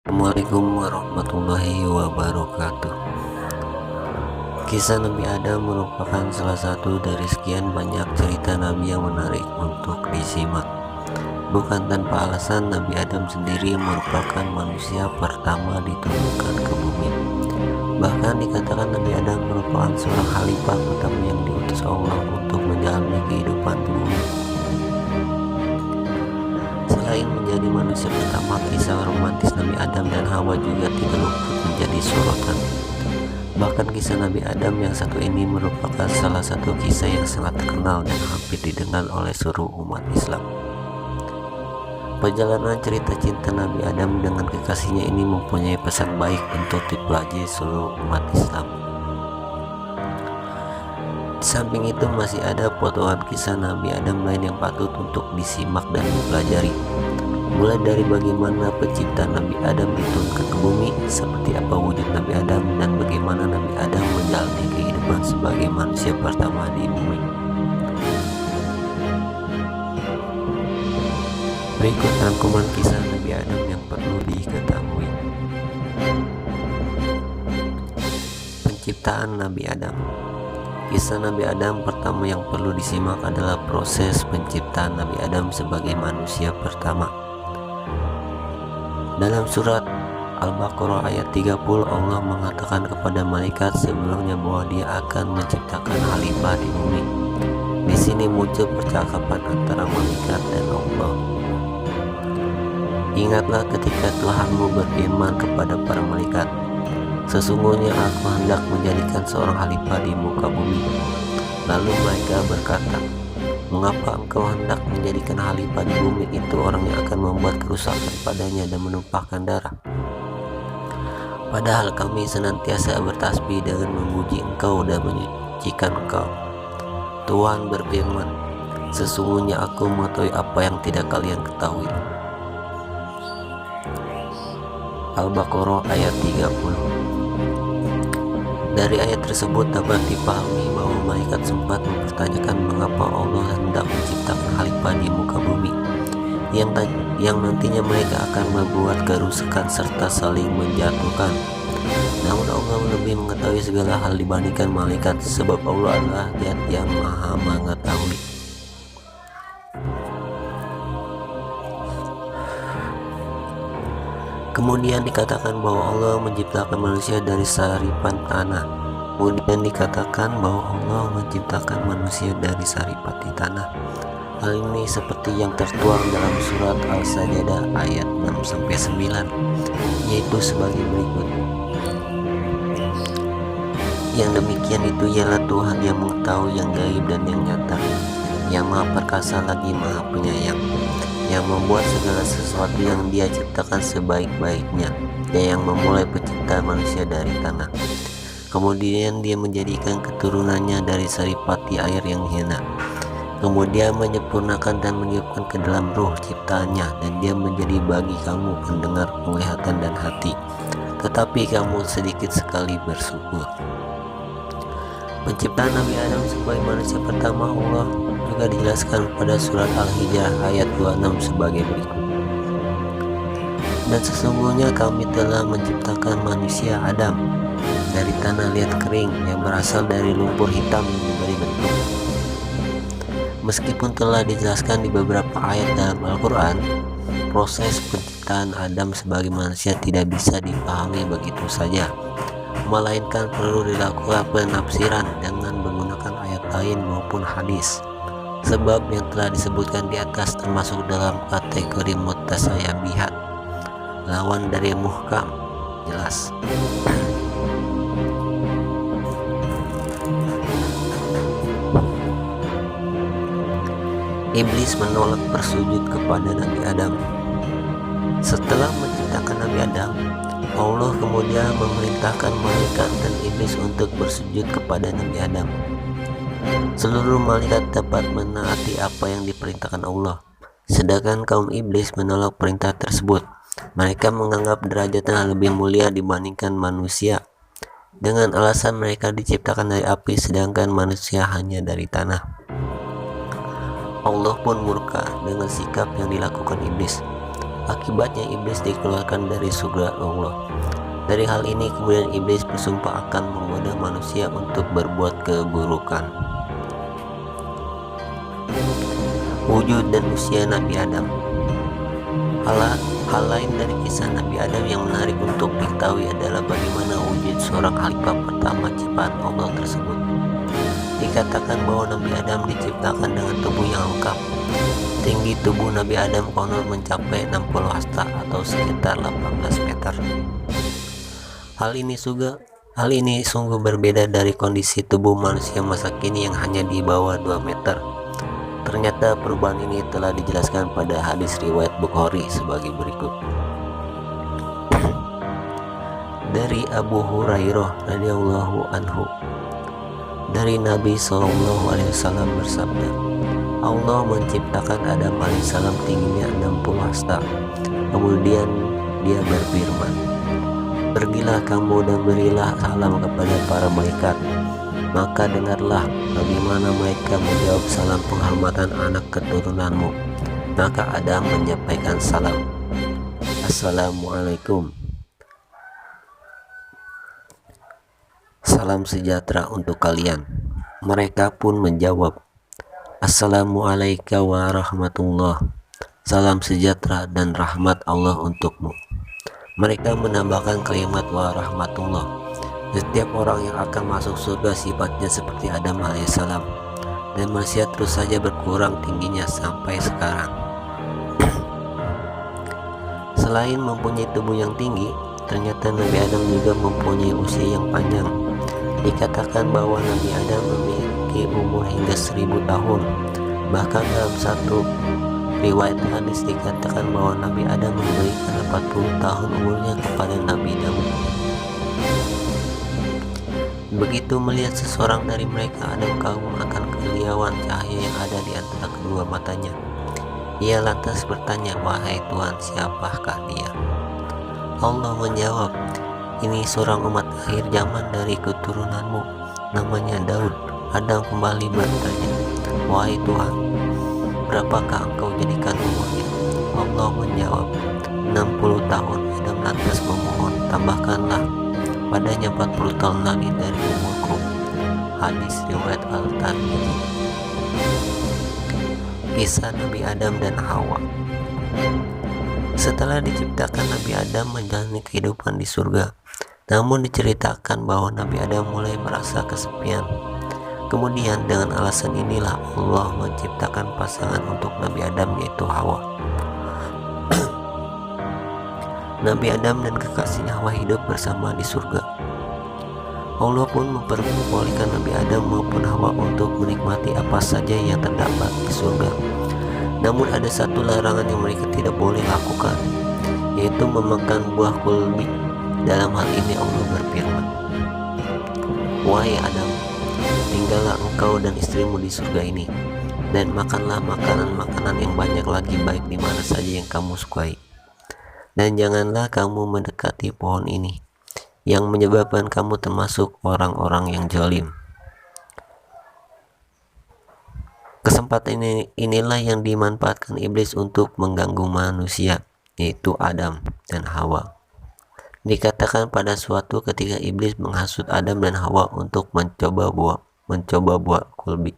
Assalamualaikum warahmatullahi wabarakatuh. Kisah Nabi Adam merupakan salah satu dari sekian banyak cerita Nabi yang menarik untuk disimak. Bukan tanpa alasan Nabi Adam sendiri merupakan manusia pertama diturunkan ke bumi. Bahkan dikatakan Nabi Adam merupakan seorang khalifah pertama yang diutus Allah untuk menjalani kehidupan di bumi. Selain menjadi manusia pertama, kisah romantis Nabi Adam dan Hawa juga tidak luput menjadi sorotan. Bahkan kisah Nabi Adam yang satu ini merupakan salah satu kisah yang sangat terkenal dan hampir didengar oleh seluruh umat Islam. Perjalanan cerita cinta Nabi Adam dengan kekasihnya ini mempunyai pesan baik untuk dipelajari seluruh umat Islam. Di samping itu masih ada potongan kisah Nabi Adam lain yang patut untuk disimak dan dipelajari. Mulai dari bagaimana penciptaan Nabi Adam diturunkan ke bumi, seperti apa wujud Nabi Adam, dan bagaimana Nabi Adam menjalani kehidupan sebagai manusia pertama di bumi. Berikut rangkuman kisah Nabi Adam yang perlu diketahui. Penciptaan Nabi Adam. Kisah Nabi Adam pertama yang perlu disimak adalah proses penciptaan Nabi Adam sebagai manusia pertama. Dalam surat Al-Baqarah ayat 30, Allah mengatakan kepada malaikat sebelumnya bahwa Dia akan menciptakan khalifah di bumi. Di sini muncul percakapan antara malaikat dan Allah. Ingatlah ketika Tuhanmu berfirman kepada para malaikat, sesungguhnya aku hendak menjadikan seorang khalifah di muka bumi. Lalu mereka berkata, mengapa engkau hendak menjadikan khalifah di bumi itu orang yang akan membuat kerusakan padanya dan menumpahkan darah? Padahal kami senantiasa bertasbih dengan memuji engkau dan menyucikan engkau. Tuhan berfirman, sesungguhnya aku mengetahui apa yang tidak kalian ketahui. Al-Baqarah ayat 30. Dari ayat tersebut dapat dipahami bahwa malaikat sempat mempertanyakan mengapa Allah hendak menciptakan khalifah di muka bumi yang nantinya mereka akan membuat kerusakan serta saling menjatuhkan. Namun Allah lebih mengetahui segala hal dibandingkan malaikat, sebab Allah adalah Zat yang Maha Mengetahui. Kemudian dikatakan bahwa Allah menciptakan manusia dari saripan tanah. Kemudian dikatakan bahwa Allah menciptakan manusia dari saripat di tanah. Hal ini seperti yang tertuang dalam surat Al-Sajdah ayat 6-9, yaitu sebagai berikut. Yang demikian itu ialah Tuhan yang mengetahui yang gaib dan yang nyata, yang Maha Perkasa lagi Maha Penyayang, yang membuat segala sesuatu yang Dia ciptakan sebaik-baiknya, dan yang memulai penciptaan manusia dari tanah. Kemudian Dia menjadikan keturunannya dari saripati air yang hina. Kemudian menyempurnakan dan meniupkan ke dalam ruh ciptaannya, dan Dia menjadi bagi kamu pendengar, penglihatan, dan hati. Tetapi kamu sedikit sekali bersyukur. Penciptaan Nabi Adam sebagai manusia pertama Allah juga dijelaskan pada surat Al-Hijr ayat 26 sebagai berikut. Dan sesungguhnya kami telah menciptakan manusia Adam dari tanah liat kering yang berasal dari lumpur hitam yang diberi bentuk. Meskipun telah dijelaskan di beberapa ayat dalam Al-Quran, proses penciptaan Adam sebagai manusia tidak bisa dipahami begitu saja, melainkan perlu dilakukan penafsiran dengan menggunakan ayat lain maupun hadis. Sebab yang telah disebutkan di atas termasuk dalam kategori mutasyabihat, lawan dari muhkam, jelas. Iblis menolak bersujud kepada Nabi Adam. Setelah menciptakan Nabi Adam, Allah kemudian memerintahkan malaikat dan iblis untuk bersujud kepada Nabi Adam. Seluruh malaikat dapat menaati apa yang diperintahkan Allah, sedangkan kaum iblis menolak perintah tersebut. Mereka menganggap derajatnya lebih mulia dibandingkan manusia, dengan alasan mereka diciptakan dari api sedangkan manusia hanya dari tanah. Allah pun murka dengan sikap yang dilakukan iblis. Akibatnya iblis dikeluarkan dari surga Allah. Dari hal ini kemudian iblis bersumpah akan menggoda manusia untuk berbuat keburukan. Wujud dan usia Nabi Adam. Hal lain dari kisah Nabi Adam yang menarik untuk diketahui adalah bagaimana wujud seorang khalifah pertama ciptaan Allah tersebut. Dikatakan bahwa Nabi Adam diciptakan dengan tubuh yang lengkap. Tinggi tubuh Nabi Adam konon mencapai 60 hasta atau sekitar 18 meter. Hal ini sungguh berbeda dari kondisi tubuh manusia masa kini yang hanya di bawah 2 meter. Ternyata perubahan ini telah dijelaskan pada hadis riwayat Bukhari sebagai berikut. Dari Abu Hurairah radhiyallahu anhu, dari Nabi SAW bersabda, Allah menciptakan Adam alaihissalam tingginya 60 hasta. Kemudian dia berfirman, pergilah kamu dan berilah salam kepada para malaikat. Maka dengarlah bagaimana mereka menjawab salam penghormatan anak keturunanmu. Maka Adam menyampaikan salam, Assalamualaikum, salam sejahtera untuk kalian. Mereka pun menjawab, Assalamualaikum warahmatullah, salam sejahtera dan rahmat Allah untukmu. Mereka menambahkan kalimat warahmatullah. Setiap orang yang akan masuk surga sifatnya seperti Adam alaihissalam, dan manusia terus saja berkurang tingginya sampai sekarang. Selain mempunyai tubuh yang tinggi, ternyata Nabi Adam juga mempunyai usia yang panjang. Dikatakan bahwa Nabi Adam memiliki umur hingga 1000 tahun. Bahkan dalam satu riwayat hadis dikatakan bahwa Nabi Adam memberikan 40 tahun umurnya kepada Nabi Daud. Begitu melihat seseorang dari mereka, Adam kagum akan kekeliauan cahaya yang ada di antara kedua matanya. Ia lantas bertanya, wahai Tuhan, siapakah dia? Allah menjawab, ini seorang umat akhir zaman dari keturunanmu, namanya Daud. Adam kembali bertanya, wahai Tuhan, berapakah engkau jadikan umurnya? Allah menjawab, 60 tahun. Adam lantas memohon, tambahkanlah padanya 40 tahun lagi dari umurku. Hadis riwayat Al-Tirmidzi. Kisah Nabi Adam dan Hawa. Setelah diciptakan, Nabi Adam menjalani kehidupan di surga. Namun diceritakan bahwa Nabi Adam mulai merasa kesepian. Kemudian dengan alasan inilah Allah menciptakan pasangan untuk Nabi Adam, yaitu Hawa. Nabi Adam dan kekasihnya Hawa hidup bersama di surga. Allah pun memperbolehkan Nabi Adam maupun Hawa untuk menikmati apa saja yang terdapat di surga. Namun ada satu larangan yang mereka tidak boleh lakukan, yaitu memakan buah kulbi. Dalam hal ini Allah berfirman, wahai Adam, tinggallah engkau dan istrimu di surga ini, dan makanlah makanan-makanan yang banyak lagi, baik di mana saja yang kamu sukai. Dan janganlah kamu mendekati pohon ini, yang menyebabkan kamu termasuk orang-orang yang zalim. Kesempatan inilah yang dimanfaatkan iblis untuk mengganggu manusia, yaitu Adam dan Hawa. Dikatakan pada suatu ketika iblis menghasut Adam dan Hawa untuk mencoba buah kulbi.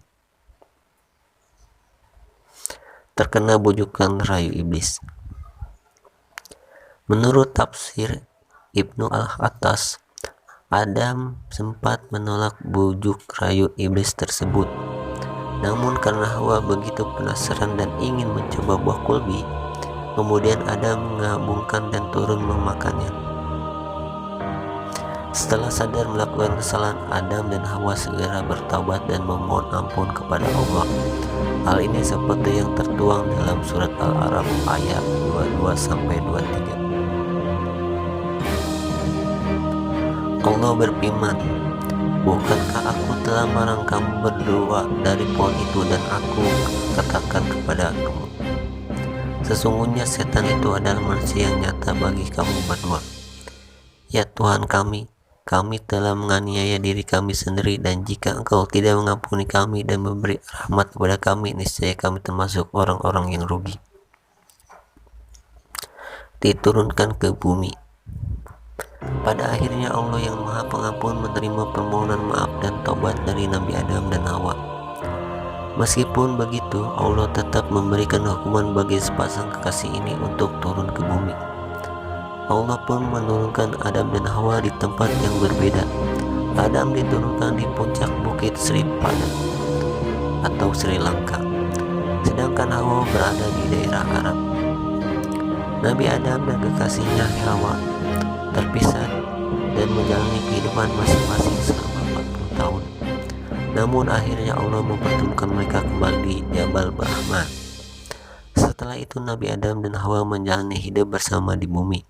Terkena bujukan rayu iblis. Menurut tafsir Ibnu Al-Attas, Adam sempat menolak bujuk rayu iblis tersebut. Namun karena Hawa begitu penasaran dan ingin mencoba buah kulbi, kemudian Adam mengabungkan dan turun memakannya. Setelah sadar melakukan kesalahan, Adam dan Hawa segera bertaubat dan memohon ampun kepada Allah. Hal ini seperti yang tertuang dalam surat Al-A'raf ayat 22-23. Allah berfirman, bukankah aku telah melarang kamu berdua dari pohon itu, dan aku katakan kepada kamu, sesungguhnya setan itu adalah manusia yang nyata bagi kamu berdua. Ya Tuhan kami telah menganiaya diri kami sendiri, dan jika Engkau tidak mengampuni kami dan memberi rahmat kepada kami, niscaya kami termasuk orang-orang yang rugi. diturunkan ke bumi. Pada akhirnya Allah yang Maha Pengampun menerima permohonan maaf dan taubat dari Nabi Adam dan Hawa. Meskipun begitu, Allah tetap memberikan hukuman bagi sepasang kekasih ini untuk turun ke bumi. Allah pun menurunkan Adam dan Hawa di tempat yang berbeda. Adam diturunkan di puncak bukit Sri Pada atau Sri Lanka, sedangkan Hawa berada di daerah Arab. Nabi Adam dan kekasihnya Hawa terpisah dan menjalani kehidupan masing-masing selama 40 tahun. Namun akhirnya Allah mempertemukan mereka kembali di Jabal Rahmah. Setelah itu Nabi Adam dan Hawa menjalani hidup bersama di bumi.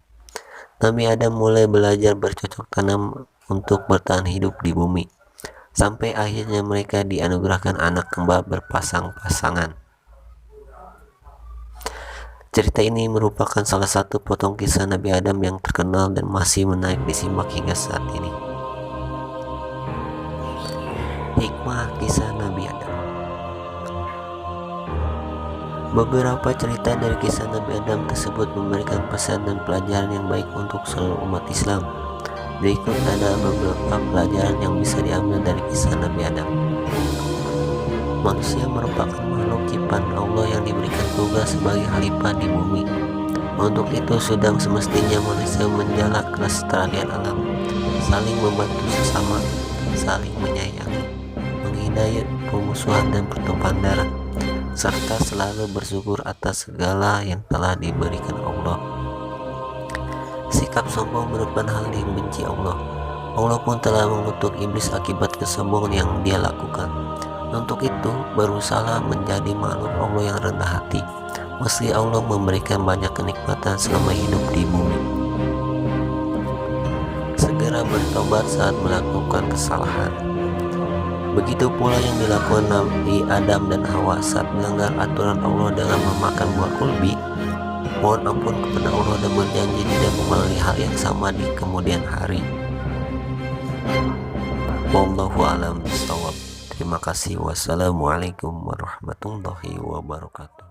Nabi Adam mulai belajar bercocok tanam untuk bertahan hidup di bumi, sampai akhirnya mereka dianugerahkan anak kembar berpasang-pasangan. Cerita ini merupakan salah satu potong kisah Nabi Adam yang terkenal dan masih menarik disimak hingga saat ini. Hikmah kisah Nabi Adam. Beberapa cerita dari kisah Nabi Adam tersebut memberikan pesan dan pelajaran yang baik untuk seluruh umat Islam. Berikut ada beberapa pelajaran yang bisa diambil dari kisah Nabi Adam. Manusia merupakan makhluk ciptaan Allah yang diberikan tugas sebagai khalifah di bumi. Untuk itu sudah semestinya manusia menjaga kelestarian alam, saling membantu sesama, saling menyayangi, menghindari permusuhan dan pertumpahan darah, serta selalu bersyukur atas segala yang telah diberikan Allah. Sikap sombong merupakan hal yang dibenci Allah. Allah pun telah mengutuk iblis akibat kesombongan yang dia lakukan. Untuk itu, berusaha menjadi makhluk Allah yang rendah hati, meski Allah memberikan banyak kenikmatan selama hidup di bumi. Segera bertobat saat melakukan kesalahan. Begitu pula yang dilakukan Nabi Adam dan Hawa saat melanggar aturan Allah dengan memakan buah kulbi. Mohon ampun kepada Allah dan berjanji tidak mengulangi hal yang sama di kemudian hari. Wallahu a'lam bishawab. Terima kasih. Wassalamualaikum warahmatullahi wabarakatuh.